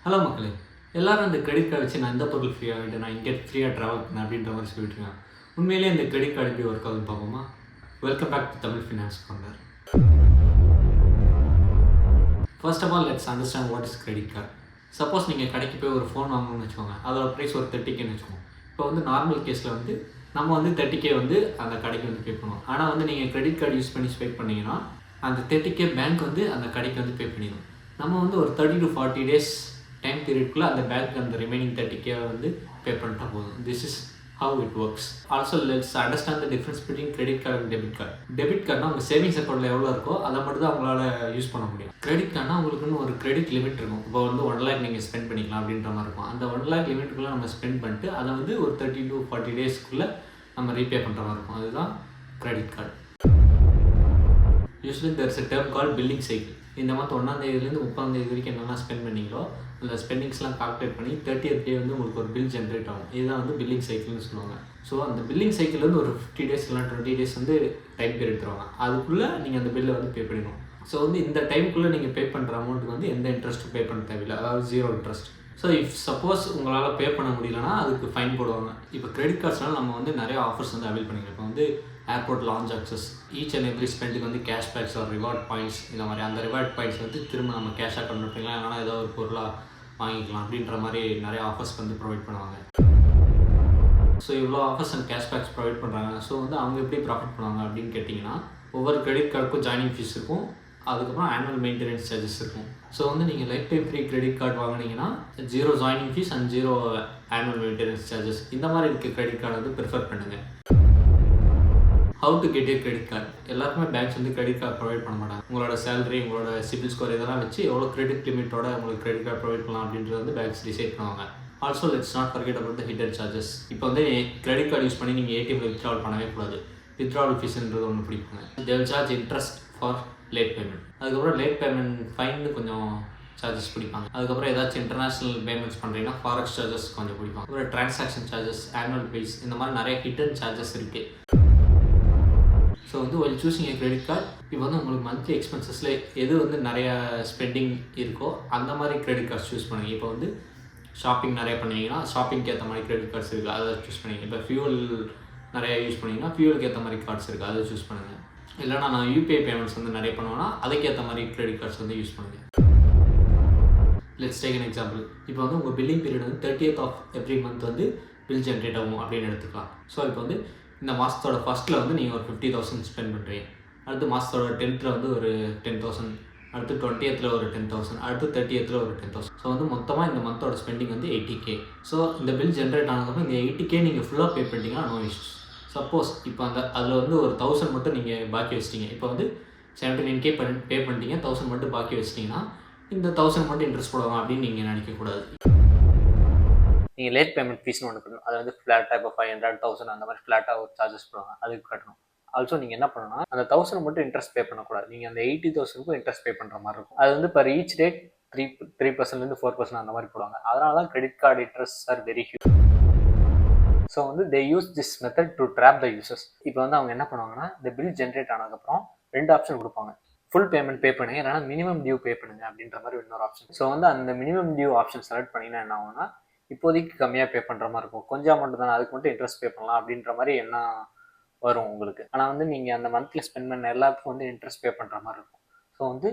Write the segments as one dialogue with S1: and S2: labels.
S1: Hello மக்களே, எல்லாரும் அந்த கிரெடிட் கார்டு வச்சு நான் இந்த பொருள் ஃப்ரீயாக வேண்டிய நான் இங்கே ஃப்ரீயாக ட்ராவல் பண்ணேன் அப்படின்ற மாதிரி சொல்லிட்டு இருக்காங்க. உண்மையிலேயே இந்த கிரெடிட் கார்டு எப்படி ஒர்க் ஆகுதுன்னு பார்ப்போமா? Welcome back to Tamil finance corner. First of all let's understand what is credit card. சப்போஸ் நீங்கள் கடைக்கு போய் ஒரு ஃபோன் வாங்கணும்னு வச்சுக்கோங்க, அதோட ப்ரைஸ் ஒரு 30Kன்னு வச்சுக்கோங்க. இப்போ நார்மல் கேஸில் நம்ம 30K அந்த கடைக்கு பே பண்ணுவோம். ஆனால் நீங்கள் கிரெடிட் கார்டு யூஸ் பண்ணி ஸ்வைப் பண்ணிங்கன்னா அந்த 30K பேங்க் அந்த கடைக்கு பே பண்ணிடும். நம்ம ஒரு 30 to 40 டேஸ் டைம் பீரியட்குள்ளே அந்த பேங்க் அந்த ரிமைனிங் 30K பே பண்ணிட்டா போதும். This is how it works. Also let's understand the difference between credit card and debit card. Debit கார்டுனா உங்கள் சேவிங்ஸ் அக்கௌண்ட்டில் எவ்வளோ இருக்கோ அதை மட்டும் தான் உங்களால் யூஸ் பண்ண முடியும். கிரெடிட் கார்டுனா உங்களுக்குன்னு ஒரு கிரெடிட் லிமிட் இருக்கும். இப்போ 1 lakh நீங்கள் ஸ்பெண்ட் பண்ணிக்கலாம் அப்படின்ற மாதிரி இருக்கும். அந்த 1 lakh லிமிட்டுக்குள்ளே நம்ம ஸ்பெண்ட் பண்ணிட்டு அதை ஒரு 30 to 40 டேஸ்க்குள்ளே நம்ம ரீபே பண்ணுற மாதிரி இருக்கும். அதுதான் credit card. Usually there is a term called billing cycle. இந்த மந்த் 1ஆம் தேதியிலேருந்து 30ஆம் தேதி வரைக்கும் என்னென்ன ஸ்பெண்ட் பண்ணீங்களோ அந்த ஸ்பெண்டிங்ஸ்லாம் கால்குலேட் பண்ணி 30th டே உங்களுக்கு ஒரு பில் ஜென்ரேட் ஆகும். இதுதான் பில்லிங் சைக்கிள்னு சொல்லுவாங்க. ஸோ அந்த பில்லிங் சைக்கிள் ஒரு 50 டேஸ் இல்லை 20 டேஸ் டைம் பீரியட் தருவாங்க. அதுக்குள்ளே நீங்கள் அந்த பில்லை பே பண்ணிடணும். ஸோ இந்த டைமுக்குள்ளே நீங்கள் பே பண்ணுற அமௌண்ட்டுக்கு எந்த இன்ட்ரெஸ்ட்டும் பே பண்ண தேவையில்லை, அதாவது 0 இன்ட்ரெஸ்ட். ஸோ இஃப் சப்போஸ் உங்களால் பே பண்ண முடியலன்னா அதுக்கு ஃபைன் போடுவாங்க. இப்போ கிரெடிட் கார்ட்ஸ்னால நம்ம நிறைய ஆஃபர்ஸ் அவைல் பண்ணிக்கலாம். இப்போ airport lounge access, each and every ஸ்பெண்டுக்கு கேஷ்பேக்ஸ் ஆர் ரிவார்ட் பாயிண்ட்ஸ், இந்த மாதிரி அந்த ரிவார்ட் பாயிண்ட்ஸ் திரும்ப நம்ம கேஷாக கன்வெர்ட் பண்ணிக்கலாம், இல்லைனா ஏதோ ஒரு பொருளாக வாங்கிக்கலாம் அப்படின்ற மாதிரி நிறைய ஆஃபர்ஸ் ப்ரொவைட் பண்ணுவாங்க. ஸோ இவ்வளோ ஆஃபர்ஸ் அண்ட் கேஷ்பேக்ஸ் ப்ரொவைட் பண்ணுறாங்க. ஸோ அவங்க எப்படி ப்ராஃபிட் பண்ணுவாங்க அப்படின்னு கேட்டிங்கன்னா, ஒவ்வொரு கிரெடிட் கார்டுக்கும் ஜாயினிங் ஃபீஸ் இருக்கும், அதுக்கப்புறம் ஆனுவல் மெயின்டெனன்ஸ் சார்ஜஸ் இருக்கும். ஸோ நீங்கள் life time free credit card வாங்கினீங்கன்னா 0 joining fees and 0 annual maintenance charges. இந்த மாதிரி இருக்க கிரெடிட் கார்டு ப்ரிஃபர் பண்ணுங்கள். How to get a credit card. எல்லாருக்குமே பேங்க்ஸ் கிரெடிட் கார்டு ப்ரொவைட் பண்ண மாட்டாங்க. உங்களோட சேலரி, உங்களோட சிபில் ஸ்கோர் இதெல்லாம் வச்சு எவ்வளோ கிரெடிட் லிமிட்டோட உங்களுக்கு கிரெடிட் கார்டு ப்ரொவைட் பண்ணலாம் அப்படின்றது பேங்க்ஸ் டிசைட் பண்ணுவாங்க. Also let's not forget about the hidden charges. இப்போ கிரெடிட் கார்டு யூஸ் பண்ணி நீங்கள் ஏடிஎம்ல வித்ட்ராவல் பண்ணவே கூடாது. வித்ட்ராவல் ஃபீஸ்ன்றது ஒன்று பிடிப்பாங்க. They will charge interest for late payment. அதுக்கப்புறம் லேட் பேமெண்ட் ஃபைன்னு கொஞ்சம் சார்ஜஸ் பிடிப்பாங்க. அதுக்கப்புறம் ஏதாச்சும் இன்டர்நேஷனல் பேமெண்ட்ஸ் பண்ணுறீங்கன்னா ஃபாரெக்ஸ் சார்ஜஸ் கொஞ்சம் பிடிப்பாங்க. ஒரு டிரான்சாக்ஷன் சார்ஜஸ், ஆனுவல் ஃபீஸ், இந்த மாதிரி நிறைய ஹிடன் சார்ஜஸ் இருக்குது. So while choosing a credit card, இப்போ உங்களுக்கு மந்த்லி எக்ஸ்பென்சஸில் எது நிறையா ஸ்பெண்டிங் இருக்கோ அந்த மாதிரி கிரெடிட் கார்ட்ஸ் சூஸ் பண்ணுங்கள். இப்போ ஷாப்பிங் நிறைய பண்ணிங்கன்னா ஷாப்பிங்க்கு ஏற்ற மாதிரி கிரெடிட் கார்ட்ஸ் இருக்குது, அதை சூஸ் பண்ணிங்க. இப்போ ஃபியூல் நிறையா யூஸ் பண்ணிங்கன்னா ஃபியூலுக்கு ஏற்ற மாதிரி கார்ட்ஸ் இருக்குது, அதை சூஸ் பண்ணுங்கள். இல்லைனா நான் யூபிஐ பேமெண்ட்ஸ் நிறைய பண்ணுவேன்னா அதுக்கேற்ற மாதிரி கிரெடிட் கார்ட்ஸ் யூஸ் பண்ணுங்கள். Let's take an example. இப்போ உங்கள் billing period 30th of every month bill generate ஆகும் அப்படின்னு எடுத்துக்கலாம். ஸோ இப்போ இந்த மாதத்தோட ஃபஸ்ட்டில் நீங்கள் ஒரு 50,000 ஸ்பெண்ட் பண்ணுறீங்க. அடுத்த மாதத்தோட 10th ஒரு 10,000, அடுத்து 20th ஒரு 10,000, அடுத்து 30th ஒரு 10,000. ஸோ மொத்தமாக இந்த மந்தோட ஸ்பெண்டிங் 80K. ஸோ இந்த பில் ஜென்ரேட் ஆனதுக்கப்புறம் இந்த 80K நீங்கள் ஃபுல்லாக பே பண்ணிட்டீங்கன்னா நோ இஷ்யூஸ். சப்போஸ் இப்போ அதில் ஒரு 1000 மட்டும் நீங்கள் பாக்கி வச்சிட்டிங்க. இப்போ 79K பே பண்ணிட்டீங்க, 1000 மட்டும் பாக்கி வச்சிட்டிங்கன்னா இந்த 1000 மட்டும் இன்ட்ரெஸ்ட் போடுவாங்க அப்படின்னு நீங்கள் நினைக்கக்கூடாது. நீங்கள் லேட் பேமெண்ட் ஃபீஸ்னு ஒன்று கட்டணும். அது ஃப்ளாட்டாக இப்போ 500, 1000 அந்த மாதிரி ஃப்ளாட்டாக ஒரு சார்ஜஸ் போடுவாங்க, அதுக்கு கட்டணும். ஆல்சோ நீங்கள் என்ன பண்ணணும்னா அந்த 1000 மட்டும் இன்ட்ரெஸ்ட் பே பண்ணக்கூடாது. நீங்கள் அந்த 80,000க்கும் இன்ட்ரெஸ்ட் பே பண்ணுற மாதிரி இருக்கும். அது பர் ஈச் டேட் 3% 4% அந்த மாதிரி போடுவாங்க. அதனால தான் credit card interest are very huge. So they use this method to drop the users. இப்போ அவங்க என்ன பண்ணுவாங்கன்னா, இந்த பில் ஜென்ரேட் ஆனதுக்கப்புறம் 2 ஆப்ஷன் கொடுப்பாங்க. ஃபுல் பேமெண்ட் பே பண்ணுங்க, இல்லைனா மினிமம் டியூ பே பண்ணுங்க அப்படின்ற மாதிரி இன்னொரு ஆப்ஷன். ஸோ அந்த மினிமம் டியூ ஆப்ஷன் செலக்ட் பண்ணிங்கன்னா என்ன ஆகும்னா, இப்போதைக்கு கம்மியாக பே பண்ணுற மாதிரி இருக்கும். கொஞ்சம் அமௌண்ட் தானே, அதுக்கு மட்டும் இன்ட்ரெஸ்ட் பே பண்ணலாம் அப்படின்ற மாதிரி என்ன வரும் உங்களுக்கு. ஆனால் நீங்கள் அந்த மந்த்லி ஸ்பெண்ட் பண்ண எல்லாத்துக்கும் இன்ட்ரெஸ்ட் பே பண்ணுற மாதிரி இருக்கும். So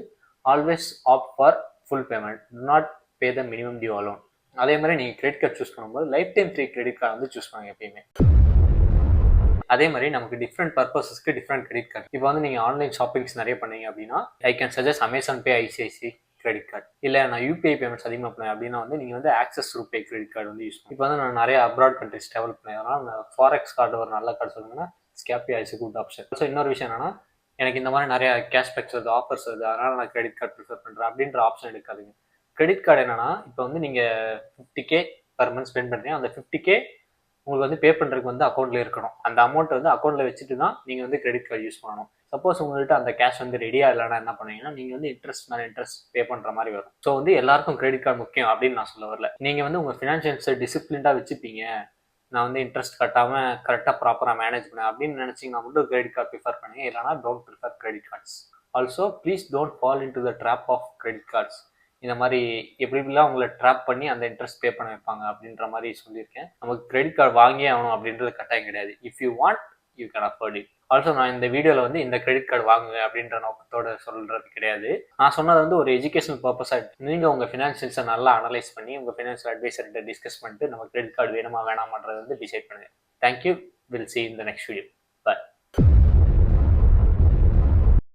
S1: always opt for full payment, do not pay the minimum due alone. அதே மாதிரி நீங்கள் கிரெடிட் கார்டு சூஸ் பண்ணும்போது lifetime free credit card choose பண்ணுங்க எப்பயுமே. அதே மாதிரி நமக்கு டிஃப்ரெண்ட் பர்பஸஸ்க்கு டிஃப்ரெண்ட் கிரெடிட் கார்டு. இப்போ நீங்கள் ஆன்லைன் ஷாப்பிங்ஸ் நிறைய பண்ணீங்க அப்படின்னா I can suggest Amazon pay, ICICI credit card. இல்லை நான் யூபிஐ பேமெண்ட்ஸ் அதிகமாக பண்ணேன் அப்படின்னா நீங்கள் Axis RuPay credit card use பண்ணுங்க. இப்போ நான் நிறைய அப்ராட் கண்ட்ரிஸ் டெவலப் பண்ணேன், அதனால் ஃபாரெக்ஸ் கார்டு ஒரு நல்ல கார்டு சொல்லுங்கன்னா Scapia is good option. So இன்னொரு விஷயம் என்னன்னா, எனக்கு இந்த மாதிரி நிறைய கேஷ்பேக்ஸ் வருது, ஆஃபர்ஸ் வருது, அதனால் நான் கிரெடிட் கார்டு ப்ரிஃபர் பண்ணுறேன் அப்படின்ற ஆப்ஷன் எடுக்காதீங்க. கிரெடிட் கார்டு என்னன்னா, இப்போ நீங்கள் 50K பர் மந்த் ஸ்பெண்ட் பண்ணுறீங்க, அந்த 50K உங்களுக்கு பே பண்ணுறதுக்கு அக்கௌண்ட்டில் இருக்கணும். அந்த அமௌண்ட் அக்கௌண்ட்டில் வச்சுட்டு தான் நீங்கள் கிரெடிட் கார்டு யூஸ் பண்ணணும். சப்போஸ் உங்கள்கிட்ட அந்த கேஷ் ரெடியாக இல்லைனா என்ன பண்ணுவீங்கன்னா, நீங்கள் இன்ட்ரெஸ்ட் மேலே இன்ட்ரெஸ்ட் பே பண்ணுற மாதிரி வரும். ஸோ எல்லாருக்கும் கிரெடிட் கார்டு முக்கியம் அப்படின்னு நான் சொல்ல வரல. நீங்கள் உங்கள் ஃபினான்ஷியல்ஸை டிசிப்ளின்டாக வச்சுப்பீங்க, நான் இன்ட்ரெஸ்ட் கட்டாமல் கரெக்டாக ப்ராப்பராக மேனேஜ் பண்ணேன் அப்படின்னு நினச்சிங்கன்னா மட்டும் கிரெடிட் கார்டு ப்ரிஃபர் பண்ணுங்க, இல்லைனா don't prefer credit cards. Also please don't fall into the trap of credit cards. இந்த மாதிரி எப்படி எப்படிலாம் உங்களை ட்ராப் பண்ணி அந்த இன்ட்ரெஸ்ட் பே பண்ண வைப்பாங்க அப்படின்ற மாதிரி சொல்லியிருக்கேன். நமக்கு கிரெடிட் கார்டு வாங்கியே ஆகணும் அப்படின்றது கட்டாயம் கிடையாது. If you want you can afford it. Also நான் இந்த வீடியோவில் வந்து இந்த கிரெடிட் கார்டு வாங்குங்க அப்படின்ற நோக்கத்தோட சொல்கிறது கிடையாது. நான் சொன்னது வந்து ஒரு எஜுகேஷனல் பர்பஸாக நீங்கள் உங்கள் ஃபினான்ஷியல்ஸை நல்லா அனலைஸ் பண்ணி உங்கள் ஃபினான்ஷியல் அட்வைசர்கிட்ட டிஸ்கஸ் பண்ணிட்டு நம்ம கிரெடிட் கார்டு வேணுமா வேணாமான்றது வந்து டிசைட் பண்ணுங்கள். Thank you. Will see you in the next video.